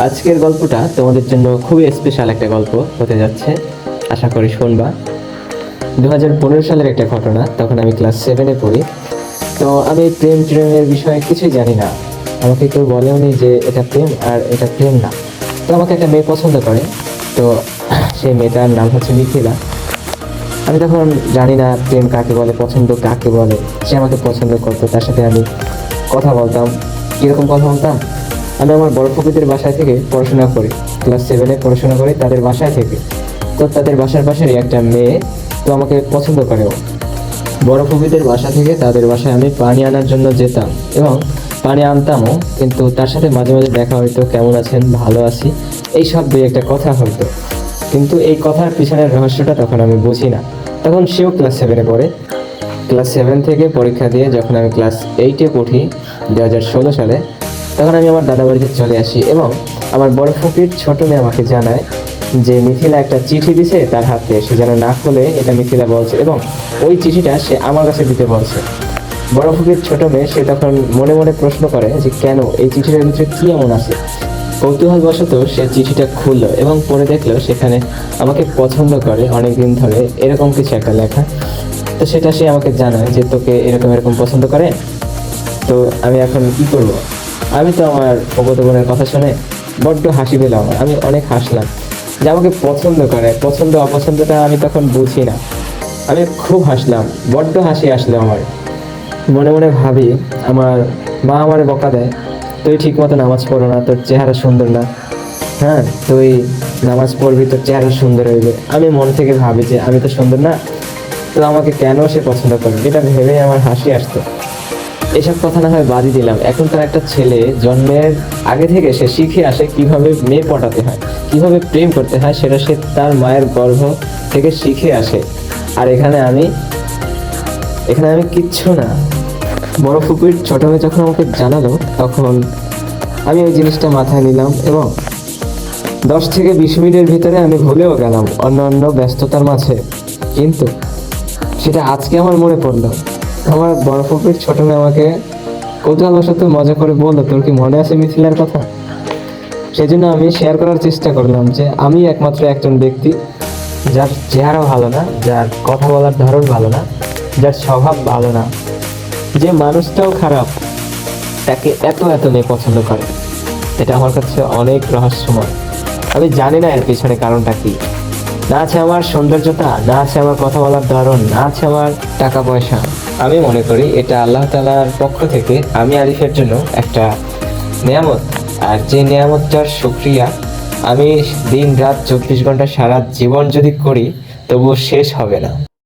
আজকের গল্পটা তোমাদের জন্য খুবই স্পেশাল একটা গল্প হতে যাচ্ছে। আশা করি শুনবা। 2015 সালের একটা ঘটনা। তখন আমি ক্লাস 7-এ পড়ি। তো আমি প্রেমের বিষয়ে কিছুই জানি না। আমাকে কেউ বলেও নি যে এটা প্রেম আর এটা প্রেম না। তো আমাকে একটা মেয়ে পছন্দ করে। তো সেই মেয়েটার নাম হচ্ছে মিথিলা। আমি তখন জানি না প্রেম কাকে বলে, পছন্দ কাকে বলে। সে আমাকে পছন্দ করতো, তার সাথে আমি কথা বলতাম। কীরকম কথা বলতাম? আমি আমার বড় ফুপিদের বাসায় থেকে পড়াশোনা করি, ক্লাস 7-এ পড়াশোনা করি তাদের বাসায় থেকে। তো তাদের বাসার পাশেরই একটা মেয়ে তো আমাকে পছন্দ করে। ও বড় ফুপিদের বাসা থেকে তাদের বাসায় আমি পানি আনার জন্য যেতাম এবং পানি আনতামও, কিন্তু তার সাথে মাঝে মাঝে দেখা হইতো, কেমন আছেন, ভালো আছি, এই সব দুই একটা কথা হইতো। কিন্তু এই কথার পিছনের রহস্যটা তখন আমি বুঝি না। তখন সেও ক্লাস 7-এ পড়ে। ক্লাস 7 থেকে পরীক্ষা দিয়ে যখন আমি ক্লাস 8-এ পড়ি 2016 সালে, তখন আমি আমার দাদা বাড়িতে চলে আসি এবং আমার বড় ফুপির ছোট মেয়ে আমাকে জানায় যে মিথিলা একটা চিঠি দিছে তার হাতে, সে যেন না খুলে, এটা মিথিলা বলছে এবং ওই চিঠিটা সে আমার কাছে দিতে বলছে। বড় ফুপির ছোট মেয়ে সে তখন মনে মনে প্রশ্ন করে যে কেন, এই চিঠিটার ভিতরে কী এমন আছে। কৌতূহলবশত সে চিঠিটা খুললো এবং পড়ে দেখলো সেখানে আমাকে পছন্দ করে অনেকদিন ধরে, এরকম কিছু একটা লেখা। তো সেটা সে আমাকে জানায় যে তোকে এরকম এরকম পছন্দ করে। তো আমি এখন কি করব? আমি তো আমার অগত বোনের কথা শুনে বড্ড হাসি পেলাম। আমি অনেক হাসলাম যে আমাকে পছন্দ করে। পছন্দ অপছন্দটা আমি তখন বুঝি না। আমি খুব হাসলাম, বড্ড হাসি আসলো আমার। মনে মনে ভাবি, আমার মা আমার বকা দেয়, তুই ঠিক মতো নামাজ পড়ো না, তোর চেহারা সুন্দর না। হ্যাঁ, তুই নামাজ পড়বি, তোর চেহারা সুন্দর হইবে। আমি মন থেকে ভাবি যে আমি তো সুন্দর না, তো আমাকে কেন সে পছন্দ করবে, এটা ভেবেই আমার হাসি আসতো। এসব কথা না হয় বাদই দিলাম। এখনকার একটা ছেলে জন্মের আগে থেকে সে শিখে আসে কিভাবে মেয়ে পটাতে হয়, কিভাবে প্রেম করতে হয়, সেটা সে তার মায়ের গর্ভ থেকে শিখে আসে। আর এখানে আমি কিচ্ছু না। বড় ফুপির ছোট মেয়ে যখন আমাকে জানালো, তখন আমি ওই জিনিসটা মাথায় নিলাম এবং 10 থেকে 20 মিনিটের ভিতরে আমি ভুলেও গেলাম অন্য ব্যস্ততার মাঝে। কিন্তু সেটা আজকে আমার মনে পড়লো। আমার বড় ফুপির ছোট মেয়ে আমাকে কৌতূহলবশত মজা করে বললো, তোর কি মনে আছে মিথিলার কথা? সেই জন্য আমি শেয়ার করার চেষ্টা করলাম যে আমি একমাত্র একজন ব্যক্তি যার চেহারা ভালো না, যার কথা বলার ধরন ভালো না, যার স্বভাব ভালো না, যে মানুষটাও খারাপ, তাকে এত মেয়ে পছন্দ করে। এটা আমার কাছে অনেক রহস্যময়। আমি জানি না এর পিছনে কারণটা কি। না আছে আমার সৌন্দর্যতা, না আছে আমার কথা বলার ধরন, না আছে আমার টাকা পয়সা। আমি মনে করি এটা আল্লাহ তাআলার পক্ষ থেকে আমি আরিফের জন্য একটা নেয়ামত। আর যে নেয়ামতটার শুকরিয়া আমি দিন রাত 24 ঘন্টা সারা জীবন যদি করি, তবুও শেষ হবে না।